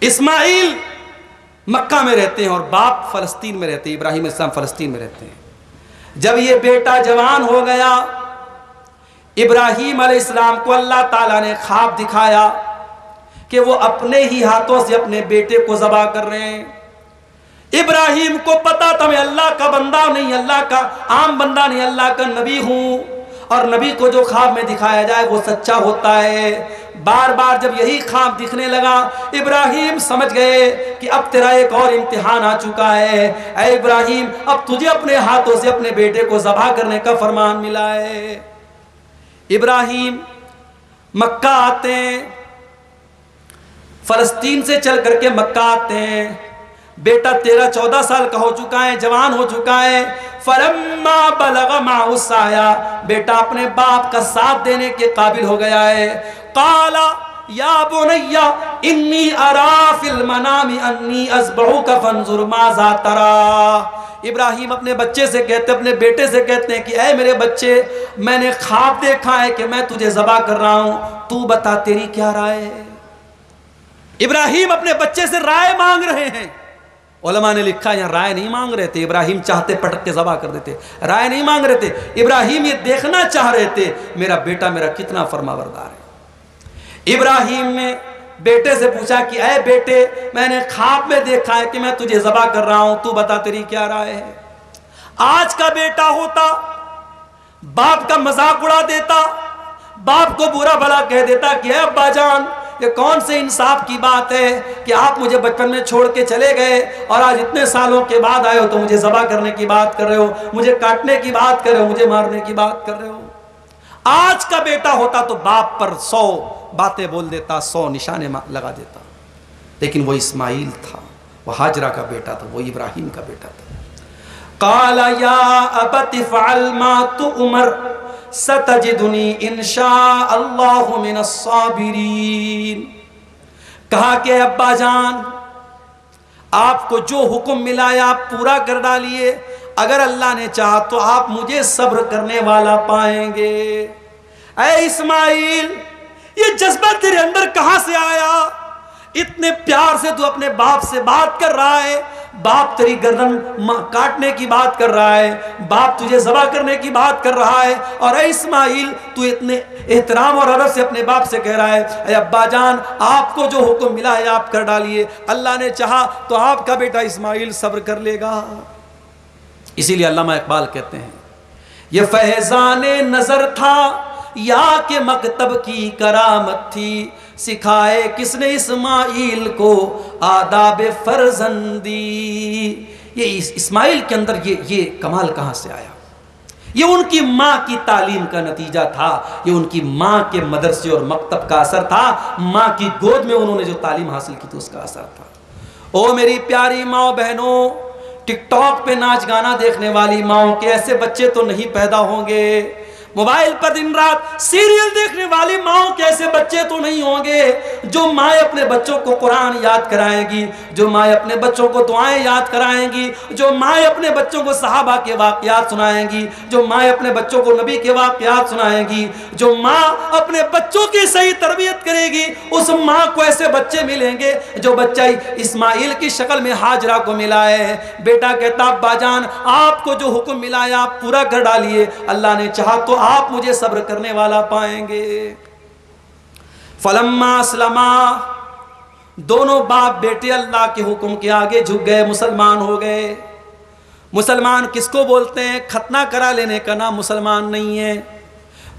اسماعیل مکہ میں رہتے ہیں اور باپ فلسطین میں رہتے ہیں، ابراہیم علیہ السلام فلسطین میں رہتے ہیں۔ جب یہ بیٹا جوان ہو گیا، ابراہیم علیہ السلام کو اللہ تعالیٰ نے خواب دکھایا کہ وہ اپنے ہی ہاتھوں سے اپنے بیٹے کو ذبح کر رہے ہیں۔ ابراہیم کو پتا تھا میں اللہ کا بندہ نہیں، اللہ کا عام بندہ نہیں، اللہ کا نبی ہوں، اور نبی کو جو خواب میں دکھایا جائے وہ سچا ہوتا ہے۔ بار بار جب یہی خواب دکھنے لگا، ابراہیم سمجھ گئے کہ اب تیرا ایک اور امتحان آ چکا ہے۔ اے ابراہیم، اب تجھے اپنے ہاتھوں سے اپنے بیٹے کو ذبح کرنے کا فرمان ملا ہے۔ ابراہیم مکہ آتے ہیں، فلسطین سے چل کر کے مکہ آتے ہیں۔ بیٹا 13-14 سال کا ہو چکا ہے، جوان ہو چکا ہے۔ فلما بلغ معه السعي، بیٹا اپنے باپ کا ساتھ دینے کے قابل ہو گیا ہے۔ قال یا بنی انی ارا فی المنام انی اذبحک فانظر ماذا تری۔ ابراہیم اپنے بچے سے کہتے، اپنے بیٹے سے کہتے ہیں کہ اے میرے بچے، میں نے خواب دیکھا ہے کہ میں تجھے ذبح کر رہا ہوں، تو بتا تیری کیا رائے ہے۔ ابراہیم اپنے بچے سے رائے مانگ رہے ہیں۔ علماء نے لکھا یہاں رائے نہیں مانگ رہے تھے، ابراہیم چاہتے پٹک کے ذبح کر دیتے، رائے نہیں مانگ رہے تھے۔ ابراہیم یہ دیکھنا چاہ رہے تھے میرا بیٹا میرا کتنا فرمانبردار ہے۔ ابراہیم نے بیٹے سے پوچھا کہ اے بیٹے، میں نے خواب میں دیکھا ہے کہ میں تجھے ذبح کر رہا ہوں، تو بتا تیری کیا رائے ہے۔ آج کا بیٹا ہوتا باپ کا مذاق اڑا دیتا، باپ کو برا بھلا کہہ دیتا کہ اے ابا جان، یہ کون سے انصاف کی بات ہے کہ آپ مجھے بچپن میں چھوڑ کے چلے گئے اور آج اتنے سالوں کے بعد آئے ہو تو مجھے ذبح کرنے کی بات کر رہے ہو، مجھے کاٹنے کی بات کر رہے ہو، مجھے مارنے کی بات کر رہے ہو۔ آج کا بیٹا ہوتا تو باپ پر 100 باتیں بول دیتا، 100 نشانے لگا دیتا، لیکن وہ اسماعیل تھا، وہ ہاجرہ کا بیٹا تھا، وہ ابراہیم کا بیٹا تھا۔ قال یا ابت فعل ما تؤمر ستجدنی انشاء اللہ من الصابرین۔ کہا کہ ابا جان، آپ کو جو حکم ملا ہے آپ پورا کر ڈالیے، اگر اللہ نے چاہا تو آپ مجھے صبر کرنے والا پائیں گے۔ اے اسماعیل، یہ جذبہ تیرے اندر کہاں سے آیا؟ اتنے پیار سے تو اپنے باپ سے بات کر رہا ہے، باپ تیری گردن کاٹنے کی بات کر رہا ہے، باپ تجھے ذبح کرنے کی بات کر رہا ہے، اور اے اسماعیل تو اتنے احترام اور ادب سے اپنے باپ سے کہہ رہا ہے اے ابا جان، آپ کو جو حکم ملا ہے آپ کر ڈالیے، اللہ نے چاہا تو آپ کا بیٹا اسماعیل صبر کر لے گا۔ اسی لیے علامہ اقبال کہتے ہیں یہ فیضان نظر تھا یا کہ مکتب کی کرامت تھی، سکھائے کس نے اسماعیل کو آداب فرزندی۔ یہ اسماعیل کے اندر یہ کمال کہاں سے آیا؟ یہ ان کی ماں کی تعلیم کا نتیجہ تھا، یہ ان کی ماں کے مدرسے اور مکتب کا اثر تھا، ماں کی گود میں انہوں نے جو تعلیم حاصل کی تھی اس کا اثر تھا۔ او میری پیاری ماں بہنوں، ٹک ٹاک پہ ناچ گانا دیکھنے والی ماں کے ایسے بچے تو نہیں پیدا ہوں گے، موبائل پر دن رات سیریل دیکھنے والی ماں کے ایسے بچے تو نہیں ہوں گے، جو مائیں اپنے بچوں کو قرآن یاد کرائیں گی، جو مائیں اپنے بچوں کو دعائیں یاد کرائیں گی، جو مائیں اپنے بچوں کو صحابہ کے واقعات سنائیں گی، جو مائیں اپنے بچوں کو نبی کے واقعات سنائیں گی، جو ماں اپنے بچوں کی صحیح تربیت کرے گی، اس ماں کو ایسے بچے ملیں گے جو بچہ اسماعیل کی شکل میں ہاجرہ کو ملا ہے۔ بیٹا کہتا ابا جان، آپ کو جو حکم ملا ہے آپ پورا کر ڈالیے، اللہ نے چاہا تو آپ مجھے صبر کرنے والا پائیں گے۔ فلما اسلما، دونوں باپ بیٹے اللہ کے حکم کے آگے جھک گئے، مسلمان ہو گئے۔ مسلمان کس کو بولتے ہیں؟ ختنہ کرا لینے کا نام مسلمان نہیں ہے،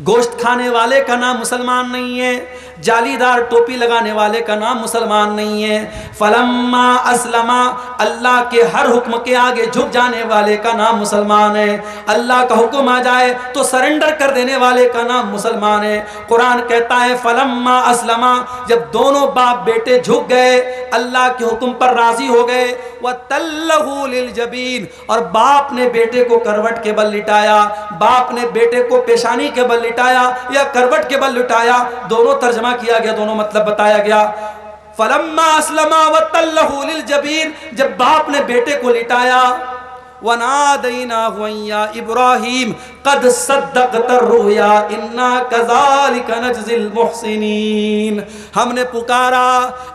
گوشت کھانے والے کا نام مسلمان نہیں ہے، جالی دار ٹوپی لگانے والے کا نام مسلمان نہیں ہے۔ فلما اسلما، اللہ کے ہر حکم کے آگے جھک جانے والے کا نام مسلمان ہے، اللہ کا حکم آ جائے تو سرنڈر کر دینے والے کا نام مسلمان ہے۔ قرآن کہتا ہے فلما اسلما، جب دونوں باپ بیٹے جھک گئے، اللہ کے حکم پر راضی ہو گئے، وَتَلَّهُ لِلْجَبِينِ، اور باپ نے بیٹے کو کروٹ کے بل لٹایا، باپ نے بیٹے کو پیشانی کے بل لٹایا یا کروٹ کے بل لٹایا، دونوں ترجمہ کیا گیا، دونوں مطلب بتایا گیا۔ فلما اسلما وتلہ للجبین، جب باپ نے بیٹے کو لٹایا وَنَادَيْنَاهُ أَن يَا إِبْرَاهِيمُ قَدْ صَدَّقْتَ الرُّؤْيَا إِنَّا كَذَلِكَ نَجْزِي الْمُحْسِنِينَ۔ ہم نے پکارا،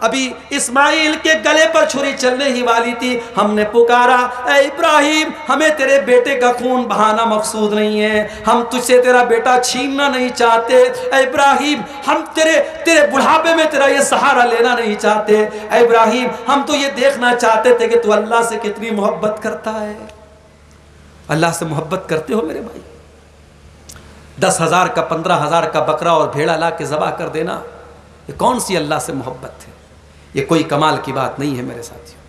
ابھی اسماعیل کے گلے پر چھری چلنے ہی والی تھی، ہم نے پکارا اے ابراہیم ہمیں تیرے بیٹے کا خون بہانا مقصود نہیں ہے، ہم تجھ سے تیرا بیٹا چھیننا نہیں چاہتے، اے ابراہیم ہم تیرے بڑھاپے میں تیرا یہ سہارا لینا نہیں چاہتے، اے ابراہیم ہم تو یہ دیکھنا چاہتے تھے کہ تو اللہ سے کتنی محبت کرتا ہے۔ اللہ سے محبت کرتے ہو میرے بھائی؟ 10,000 کا 15,000 کا بکرا اور بھیڑا لا کے ذبح کر دینا، یہ کون سی اللہ سے محبت ہے؟ یہ کوئی کمال کی بات نہیں ہے میرے ساتھیوں۔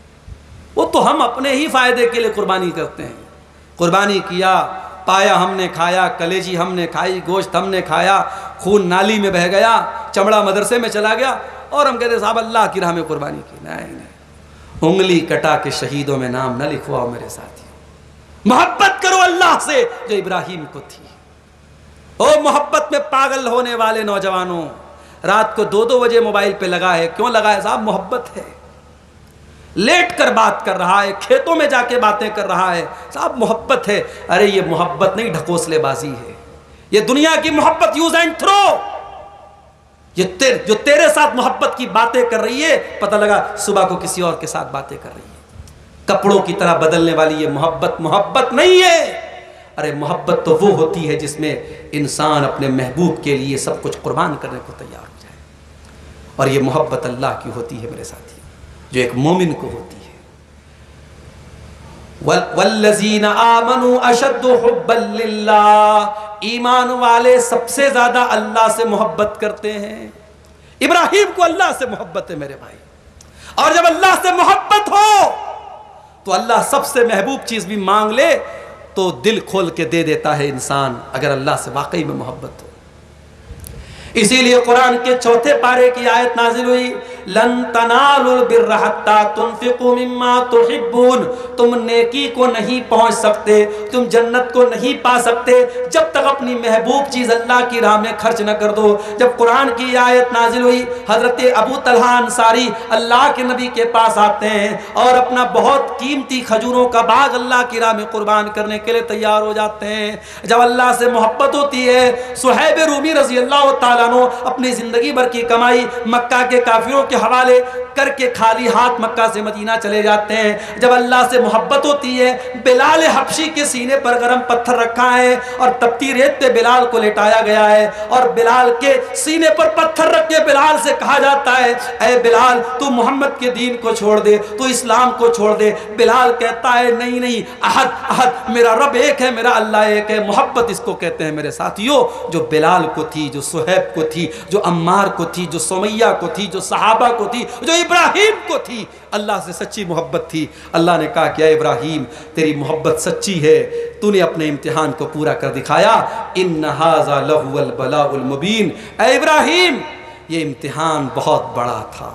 وہ تو ہم اپنے ہی فائدے کے لیے قربانی کرتے ہیں، قربانی کیا، پایا ہم نے کھایا، کلیجی ہم نے کھائی، گوشت ہم نے کھایا، خون نالی میں بہہ گیا، چمڑا مدرسے میں چلا گیا، اور ہم کہتے ہیں صاحب اللہ کی راہ میں قربانی کی۔ نہیں، انگلی کٹا کے شہیدوں میں نام نہ لکھواؤ میرے ساتھی۔ محبت کرو اللہ سے جو ابراہیم کو تھی۔ او محبت میں پاگل ہونے والے نوجوانوں، رات کو 2 بجے موبائل پہ لگا ہے، کیوں لگا ہے صاحب؟ محبت ہے۔ لیٹ کر بات کر رہا ہے، کھیتوں میں جا کے باتیں کر رہا ہے، صاحب محبت ہے۔ ارے یہ محبت نہیں، ڈھکوسلے بازی ہے، یہ دنیا کی محبت، یوز اینڈ تھرو۔ جو تیرے ساتھ محبت کی باتیں کر رہی ہے، پتہ لگا صبح کو کسی اور کے ساتھ باتیں کر رہی ہے، کپڑوں کی طرح بدلنے والی یہ محبت نہیں ہے۔ ارے محبت تو وہ ہوتی ہے جس میں انسان اپنے محبوب کے لیے سب کچھ قربان کرنے کو تیار ہو جائے، اور یہ محبت اللہ کی ہوتی ہے میرے ساتھی، جو ایک مومن کو ہوتی ہے۔ وَالَّذِينَ آمَنُوا أَشَدُّ حُبًّا لِلَّهِ، ایمان والے سب سے زیادہ اللہ سے محبت کرتے ہیں۔ ابراہیم کو اللہ سے محبت ہے میرے بھائی، اور جب اللہ سے محبت ہو تو اللہ سب سے محبوب چیز بھی مانگ لے تو دل کھول کے دے دیتا ہے انسان، اگر اللہ سے واقعی میں محبت ہو۔ اسی لیے قرآن کے 4 پارے کی آیت نازل ہوئی، لن تنالوا البر حتى تنفقوا مما تحبون، تم نیکی کو نہیں پہنچ سکتے، تم جنت کو نہیں پا سکتے جب تک اپنی محبوب چیز اللہ کی راہ میں خرچ نہ کر دو۔ جب قرآن کی آیت نازل ہوئی، حضرت ابو طلحہ انصاری اللہ کے نبی کے پاس آتے ہیں اور اپنا بہت قیمتی کھجوروں کا باغ اللہ کی راہ میں قربان کرنے کے لیے تیار ہو جاتے ہیں۔ جب اللہ سے محبت ہوتی ہے، صہیب رومی رضی اللہ تعالیٰ اپنی زندگی بھر کی کمائی مکہ کے کافروں کے حوالے کر کے خالی ہاتھ مکہ سے مدینہ چلے جاتے ہیں۔ جب اللہ سے محبت ہوتی ہے، بلال حبشی کے سینے پر گرم پتھر رکھا ہے اور تپتی ریت پہ بلال کو لٹایا گیا ہے، اور بلال کے سینے پر پتھر رکھ کے بلال سے کہا جاتا ہے اے بلال تو محمد کے دین کو چھوڑ دے، تو اسلام کو چھوڑ دے۔ بلال کہتا ہے نہیں نہیں، احد احد، میرا رب ایک ہے، میرا اللہ ایک ہے۔ محبت اس کو کہتے ہیں میرے ساتھیوں، جو بلال کو تھی، جو صہیب کو تھی، جو عمار کو تھی، جو سمیہ کو تھی، جو صحابہ کو تھی، جو ابراہیم کو تھی، اللہ سے سچی محبت تھی۔ اللہ نے کہا کہ اے ابراہیم تیری محبت سچی ہے، تو نے اپنے امتحان کو پورا کر دکھایا، ان ھذا لہو البلاء المبین۔ اے ابراہیم یہ امتحان بہت بڑا تھا۔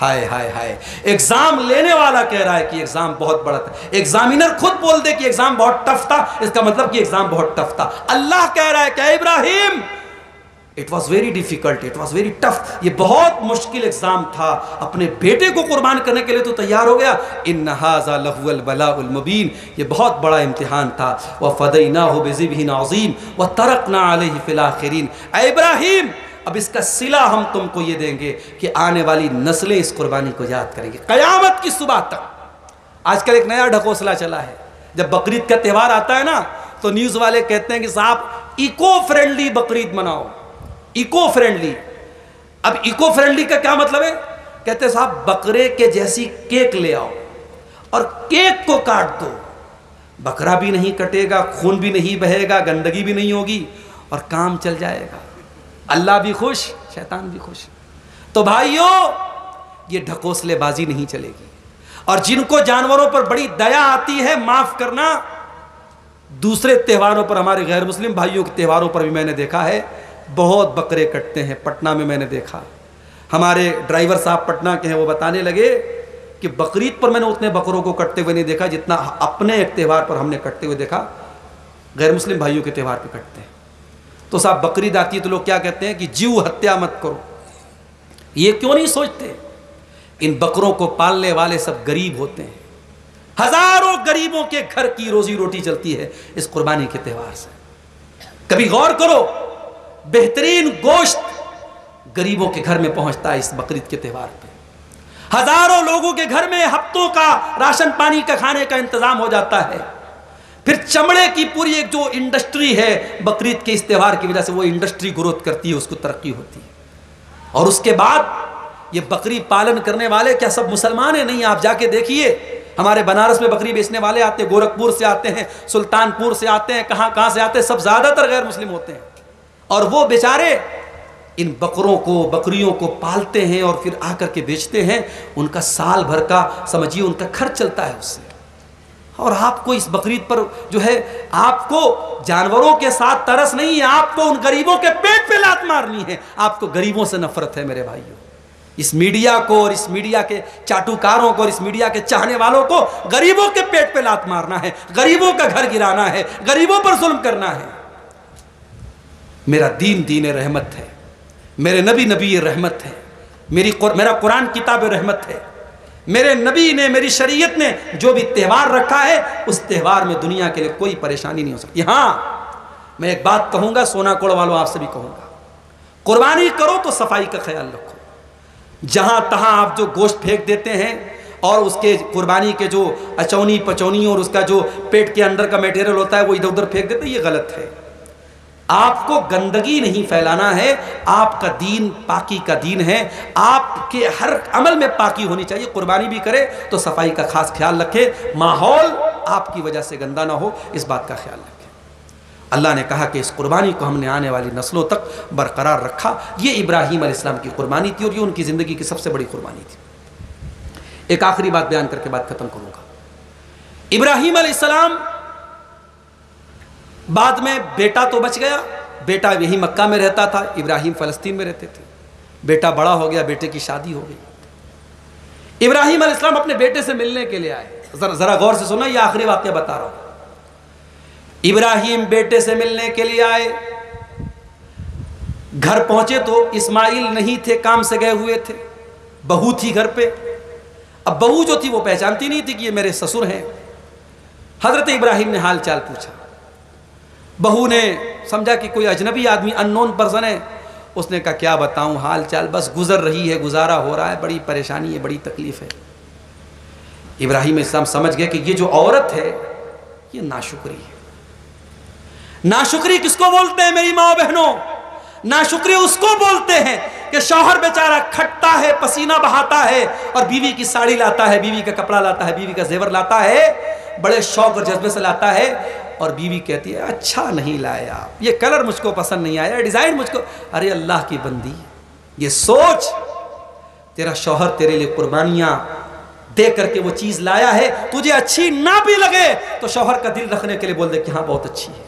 ہائے ہائے ہائے، ایگزام لینے والا کہہ رہا ہے کہ ایگزام بہت بڑا تھا۔ ایگزامینر خود بول دے کہ ایگزام بہت ٹف تھا، اس کا مطلب کہ ایگزام بہت ٹف تھا۔ اللہ کہہ رہا ہے کہ اے ابراہیم It was very difficult, it was very tough، یہ بہت مشکل ایگزام تھا، اپنے بیٹے کو قربان کرنے کے لیے تو تیار ہو گیا۔ ان ھذا لہو البلاء المبین، یہ بہت بڑا امتحان تھا۔ وفدیناہ بذبح عظیم وترکنا علیہ فی الآخرین۔ اے ابراہیم اب اس کا صلہ ہم تم کو یہ دیں گے کہ آنے والی نسلیں اس قربانی کو یاد کریں گے قیامت کی صبح تک۔ آج کل ایک نیا ڈھکوسلا چلا ہے، جب بقرعید کا تہوار آتا ہے نا تو نیوز والے کہتے ہیں کہ صاحب ایکو فرینڈلی بقرعید مناؤ، ایکو فرینڈلی۔ اب ایکو فرینڈلی کا کیا مطلب ہے؟ کہتے ہیں صاحب بکرے کے جیسی کیک لے آؤ اور کیک کو کاٹ دو، بکرا بھی نہیں کٹے گا، خون بھی نہیں بہے گا، گندگی بھی نہیں ہوگی اور کام چل جائے گا، اللہ بھی خوش، شیطان بھی خوش۔ تو بھائیو یہ ڈھکوسلے بازی نہیں چلے گی، اور جن کو جانوروں پر بڑی دیا آتی ہے معاف کرنا، دوسرے تہواروں پر، ہمارے غیر مسلم بھائیوں کے تہواروں پر بھی میں نے دیکھا ہے بہت بکرے کٹتے ہیں۔ پٹنہ میں میں نے دیکھا، ہمارے ڈرائیور صاحب پٹنہ کے ہیں، وہ بتانے لگے کہ بقرعید پر میں نے اتنے بکروں کو کٹتے ہوئے نہیں دیکھا جتنا اپنے ایک تہوار پر ہم نے کٹتے ہوئے دیکھا، غیر مسلم بھائیوں کے تہوار پہ کٹتے ہیں۔ تو صاحب بقرعید آتی ہے تو لوگ کیا کہتے ہیں کہ جیو ہتیا مت کرو۔ یہ کیوں نہیں سوچتے ان بکروں کو پالنے والے سب غریب ہوتے ہیں، ہزاروں غریبوں کے گھر کی روزی روٹی چلتی ہے اس قربانی کے تہوار سے. کبھی غور کرو، بہترین گوشت غریبوں کے گھر میں پہنچتا ہے اس بقرعید کے تہوار پہ. ہزاروں لوگوں کے گھر میں ہفتوں کا راشن پانی کا کھانے کا انتظام ہو جاتا ہے. پھر چمڑے کی پوری ایک جو انڈسٹری ہے بقرعید کے اس تہوار کی وجہ سے، وہ انڈسٹری گروتھ کرتی ہے، اس کو ترقی ہوتی ہے. اور اس کے بعد یہ بکری پالن کرنے والے کیا سب مسلمان ہیں؟ نہیں. آپ جا کے دیکھیے، ہمارے بنارس میں بکری بیچنے والے آتے ہیں، گورکھپور سے آتے ہیں، سلطانپور سے آتے ہیں، کہاں سے آتے ہیں، سب زیادہ تر غیر مسلم ہوتے ہیں. اور وہ بیچارے ان بکروں کو، بکریوں کو پالتے ہیں اور پھر آ کر کے بیچتے ہیں. ان کا سال بھر کا سمجھیے ان کا خرچ چلتا ہے اس سے. اور آپ کو اس بقرعید پر جو ہے، آپ کو جانوروں کے ساتھ ترس نہیں ہے، آپ کو ان غریبوں کے پیٹ پہ لات مارنی ہے. آپ کو غریبوں سے نفرت ہے میرے بھائیوں. اس میڈیا کو اور اس میڈیا کے چاٹوکاروں کو اور اس میڈیا کے چاہنے والوں کو غریبوں کے پیٹ پہ لات مارنا ہے، غریبوں کا گھر گرانا ہے، غریبوں پر ظلم کرنا ہے. میرا دین دین رحمت ہے، میرے نبی نبی رحمت ہے، میرا قرآن کتاب رحمت ہے. میرے نبی نے، میری شریعت نے جو بھی تہوار رکھا ہے، اس تہوار میں دنیا کے لیے کوئی پریشانی نہیں ہو سکتی. ہاں میں ایک بات کہوں گا، سونا کوڑ والوں آپ سے بھی کہوں گا، قربانی کرو تو صفائی کا خیال رکھو. جہاں تہاں آپ جو گوشت پھینک دیتے ہیں اور اس کے قربانی کے جو اچونی پچونی اور اس کا جو پیٹ کے اندر کا میٹیریل ہوتا ہے وہ ادھر ادھر پھینک دیتے ہیں، یہ غلط ہے. آپ کو گندگی نہیں پھیلانا ہے. آپ کا دین پاکی کا دین ہے. آپ کے ہر عمل میں پاکی ہونی چاہیے. قربانی بھی کرے تو صفائی کا خاص خیال رکھے، ماحول آپ کی وجہ سے گندا نہ ہو، اس بات کا خیال رکھے. اللہ نے کہا کہ اس قربانی کو ہم نے آنے والی نسلوں تک برقرار رکھا. یہ ابراہیم علیہ السلام کی قربانی تھی اور یہ ان کی زندگی کی سب سے بڑی قربانی تھی. ایک آخری بات بیان کر کے بات ختم کروں گا. ابراہیم علیہ السلام بعد میں بیٹا تو بچ گیا، بیٹا یہی مکہ میں رہتا تھا، ابراہیم فلسطین میں رہتے تھے. بیٹا بڑا ہو گیا، بیٹے کی شادی ہو گئی. ابراہیم علیہ السلام اپنے بیٹے سے ملنے کے لیے آئے. ذرا غور سے سننا، یہ آخری واقعہ بتا رہا ہوں. ابراہیم بیٹے سے ملنے کے لیے آئے. گھر پہنچے تو اسماعیل نہیں تھے، کام سے گئے ہوئے تھے. بہو تھی گھر پہ. اب بہو جو تھی وہ پہچانتی نہیں تھی کہ یہ میرے سسر ہیں. حضرت ابراہیم نے حال چال پوچھا. بہو نے سمجھا کہ کوئی اجنبی آدمی، ان نون پرسن ہے. اس نے کہا کیا بتاؤں حال چال، بس گزر رہی ہے، گزارا ہو رہا ہے، بڑی پریشانی ہے، بڑی تکلیف ہے. ابراہیم علیہ السلام سمجھ گئے کہ یہ جو عورت ہے یہ ناشکری ہے. ناشکری کس کو بولتے ہیں میری ماں بہنوں؟ ناشکری اس کو بولتے ہیں کہ شوہر بیچارہ کھٹتا ہے، پسینہ بہاتا ہے اور بیوی کی ساڑی لاتا ہے، بیوی کا کپڑا لاتا ہے، بیوی کا زیور لاتا ہے، بڑے شوق اور جذبے سے لاتا ہے، اور بیوی کہتی ہے اچھا نہیں لایا، یہ کلر مجھ کو پسند نہیں آیا، ڈیزائن مجھ کو. ارے اللہ کی بندی، یہ سوچ تیرا شوہر تیرے لیے قربانیاں دے کر کے وہ چیز لایا ہے، تجھے اچھی نہ بھی لگے تو شوہر کا دل رکھنے کے لیے بول دے کہ ہاں بہت اچھی ہے.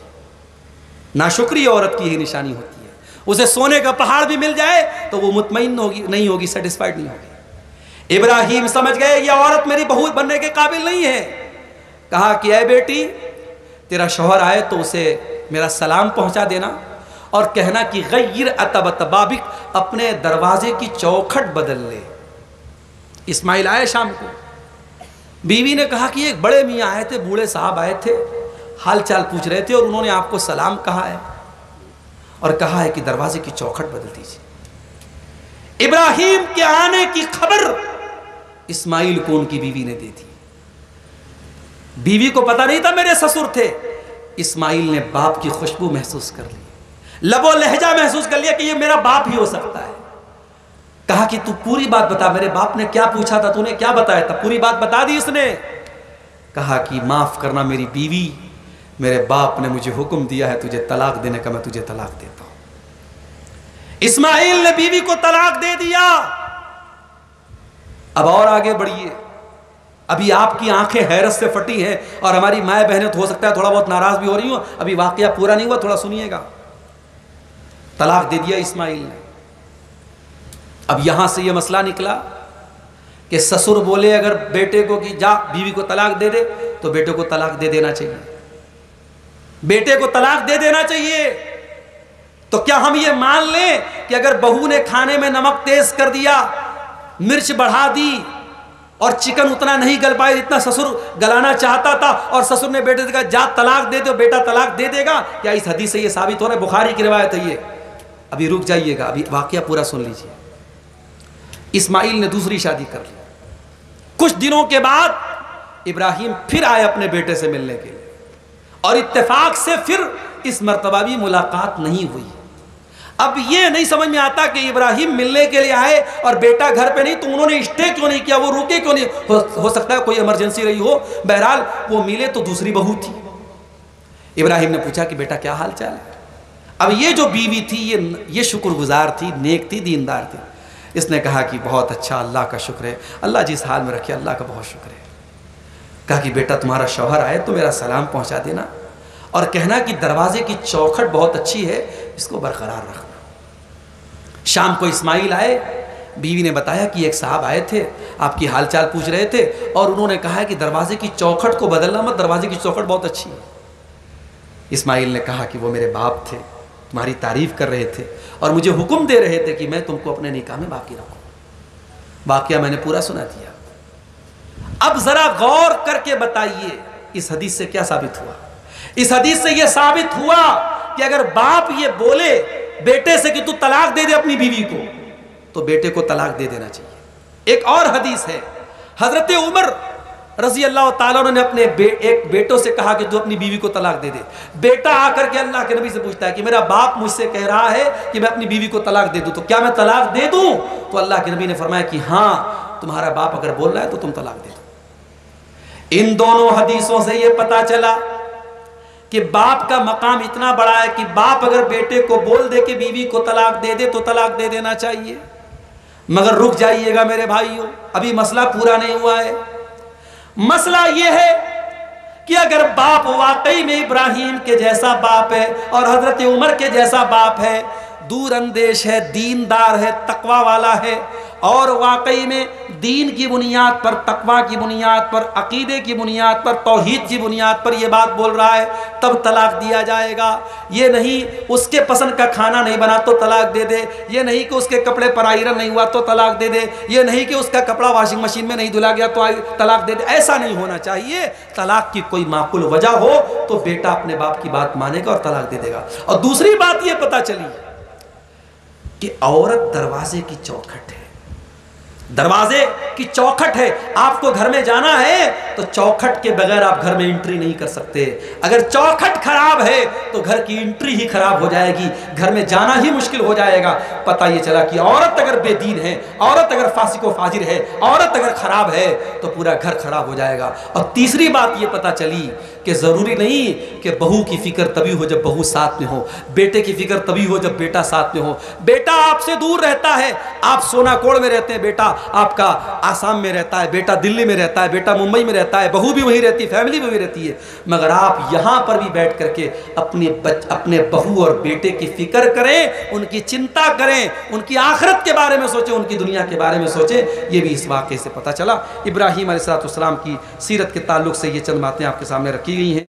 ناشکری عورت کی یہی نشانی ہوتی ہے. اسے سونے کا پہاڑ بھی مل جائے تو وہ مطمئن نہیں ہوگی، سیٹسفائیڈ نہیں ہوگی. ابراہیم سمجھ گئے یہ عورت میری بہو بننے کے قابل نہیں ہے. کہا کہ اے بیٹی، تیرا شوہر آئے تو اسے میرا سلام پہنچا دینا اور کہنا کہ غیر اتبت بابک، اپنے دروازے کی چوکھٹ بدل لے. اسماعیل آئے شام کو. بیوی نے کہا کہ ایک بڑے میاں آئے تھے، بوڑھے صاحب آئے تھے، حال چال پوچھ رہے تھے اور انہوں نے آپ کو سلام کہا ہے اور کہا ہے کہ دروازے کی چوکھٹ بدل دیجیے. ابراہیم کے آنے کی خبر اسماعیل کو ان کی بیوی نے دے دی. بیوی کو پتا نہیں تھا میرے سسر تھے. اسماعیل نے باپ کی خوشبو محسوس کر لی، لب و لہجہ محسوس کر لیا کہ یہ میرا باپ ہی ہو سکتا ہے. کہا کہ تو پوری بات بتا، میرے باپ نے کیا پوچھا تھا، تو نے کیا بتایا تھا؟ پوری بات بتا دی اس نے. کہا کہ معاف کرنا میری بیوی، میرے باپ نے مجھے حکم دیا ہے تجھے طلاق دینے کا، میں تجھے طلاق دیتا ہوں. اسماعیل نے بیوی کو طلاق دے دیا. اب اور آگے بڑھیے. ابھی آپ کی آنکھیں حیرت سے پھٹی ہیں اور ہماری مائیں بہنیں تو ہو سکتا ہے تھوڑا بہت ناراض بھی ہو رہی ہوں. ابھی واقعہ پورا نہیں ہوا، تھوڑا سنیے گا. طلاق دے دیا اسماعیل نے. اب یہاں سے یہ مسئلہ نکلا کہ سسر بولے اگر بیٹے کو کہ جا بیوی کو طلاق دے دے تو بیٹے کو طلاق دے دینا چاہیے. بیٹے کو طلاق دے دینا چاہیے. تو کیا ہم یہ مان لیں کہ اگر بہو نے کھانے میں نمک تیز کر دیا، مرچ بڑھا دی، اور چکن اتنا نہیں گل پائے جتنا سسر گلانا چاہتا تھا، اور سسر نے بیٹے سے کہا جا طلاق دے دو، بیٹا طلاق دے دے گا۔ کیا اس حدیث سے یہ ثابت ہو رہا ہے؟ بخاری کی روایت ہے یہ۔ ابھی رک جائیے گا، ابھی واقعہ پورا سن لیجیے۔ اسماعیل نے دوسری شادی کر لی۔ کچھ دنوں کے بعد ابراہیم پھر آئے اپنے بیٹے سے ملنے کے لیے، اور اتفاق سے پھر اس مرتبہ بھی ملاقات نہیں ہوئی۔ اب یہ نہیں سمجھ میں آتا کہ ابراہیم ملنے کے لیے آئے اور بیٹا گھر پہ نہیں، تو انہوں نے اسٹے کیوں نہیں کیا، وہ رکے کیوں نہیں؟ ہو سکتا ہے کوئی ایمرجنسی رہی ہو۔ بہرحال وہ ملے تو دوسری بہو تھی۔ ابراہیم نے پوچھا کہ بیٹا کیا حال چال ہے؟ اب یہ جو بیوی تھی یہ شکر گزار تھی، نیک تھی، دیندار تھی۔ اس نے کہا کہ بہت اچھا، اللہ کا شکر ہے، اللہ جس حال میں رکھے اللہ کا بہت شکر ہے۔ کہا کہ بیٹا تمہارا شوہر آئے تو میرا سلام پہنچا دینا، اور کہنا کہ دروازے کی چوکھٹ بہت اچھی ہے، اس کو برقرار رکھنا۔ شام کو اسماعیل آئے، بیوی نے بتایا کہ ایک صاحب آئے تھے، آپ کی حال چال پوچھ رہے تھے، اور انہوں نے کہا کہ دروازے کی چوکھٹ کو بدلنا مت، دروازے کی چوکھٹ بہت اچھی ہے۔ اسماعیل نے کہا کہ وہ میرے باپ تھے، تمہاری تعریف کر رہے تھے، اور مجھے حکم دے رہے تھے کہ میں تم کو اپنے نکاح میں باقی رکھوں۔ واقعہ میں نے پورا سنا دیا۔ اب ذرا غور کر کے بتائیے اس حدیث سے کیا ثابت ہوا؟ اس حدیث سے یہ ثابت ہوا کہ اگر باپ یہ بولے بیٹے سے کہ تو طلاق دے دے اپنی بیوی کو، تو بیٹے کو طلاق دے دینا چاہیے۔ ایک اور حدیث ہے، حضرت عمر رضی اللہ تعالیٰ عنہ نے اپنے ایک بیٹوں سے کہا کہ تو اپنی بیوی کو طلاق دے دے۔ بیٹا آ کر کے اللہ کے نبی سے پوچھتا ہے کہ میرا باپ مجھ سے کہہ رہا ہے کہ میں اپنی بیوی کو طلاق دے دوں، تو کیا میں طلاق دے دوں؟ تو اللہ کے نبی نے فرمایا کہ ہاں، تمہارا باپ اگر بول رہا ہے تو تم طلاق دے دو۔ ان دونوں حدیثوں سے یہ پتا چلا کہ باپ کا مقام اتنا بڑا ہے کہ باپ اگر بیٹے کو بول دے کہ بیوی کو طلاق دے دے تو طلاق دے دینا چاہیے۔ مگر رک جائیے گا میرے بھائیوں، ابھی مسئلہ پورا نہیں ہوا ہے۔ مسئلہ یہ ہے کہ اگر باپ واقعی میں ابراہیم کے جیسا باپ ہے اور حضرت عمر کے جیسا باپ ہے، دور اندیش ہے، دیندار ہے، تقوی والا ہے، اور واقعی میں دین کی بنیاد پر، تقوی کی بنیاد پر، عقیدے کی بنیاد پر، توحید کی بنیاد پر یہ بات بول رہا ہے، تب طلاق دیا جائے گا۔ یہ نہیں اس کے پسند کا کھانا نہیں بنا تو طلاق دے دے، یہ نہیں کہ اس کے کپڑے پر آئرن نہیں ہوا تو طلاق دے دے، یہ نہیں کہ اس کا کپڑا واشنگ مشین میں نہیں دھلا گیا تو طلاق دے دے۔ ایسا نہیں ہونا چاہیے۔ طلاق کی کوئی معقول وجہ ہو تو بیٹا اپنے باپ کی بات مانے گا اور طلاق دے دے گا۔ اور دوسری بات یہ پتہ چلی کہ عورت دروازے کی چوکھٹ ہے، دروازے کی چوکھٹ ہے۔ آپ کو گھر میں جانا ہے تو چوکھٹ کے بغیر آپ گھر میں انٹری نہیں کر سکتے۔ اگر چوکھٹ خراب ہے تو گھر کی انٹری ہی خراب ہو جائے گی، گھر میں جانا ہی مشکل ہو جائے گا۔ پتہ یہ چلا کہ عورت اگر بے دین ہے، عورت اگر فاسق و فاجر ہے، عورت اگر خراب ہے تو پورا گھر خراب ہو جائے گا۔ اور تیسری بات یہ پتہ چلی کہ ضروری نہیں کہ بہو کی فکر تبھی ہو جب بہو ساتھ میں ہو، بیٹے کی فکر تبھی ہو جب بیٹا ساتھ میں ہو۔ بیٹا آپ سے دور رہتا ہے، آپ سونا کوڑ میں رہتے ہیں، بیٹا آپ کا آسام میں رہتا ہے، بیٹا دلی میں رہتا ہے، بیٹا ممبئی میں رہتا ہے، بہو بھی وہیں رہتی ہے، فیملی بھی وہیں رہتی ہے، مگر آپ یہاں پر بھی بیٹھ کر کے اپنے بہو اور بیٹے کی فکر کریں، ان کی چنتا کریں، ان کی آخرت کے بارے میں سوچیں، ان کی دنیا کے بارے میں سوچیں۔ یہ بھی اس واقعے سے پتہ چلا۔ ابراہیم علیہ السلام کی سیرت کے تعلق سے یہ چند باتیں آپ کے سامنے رکھی گئی ہیں۔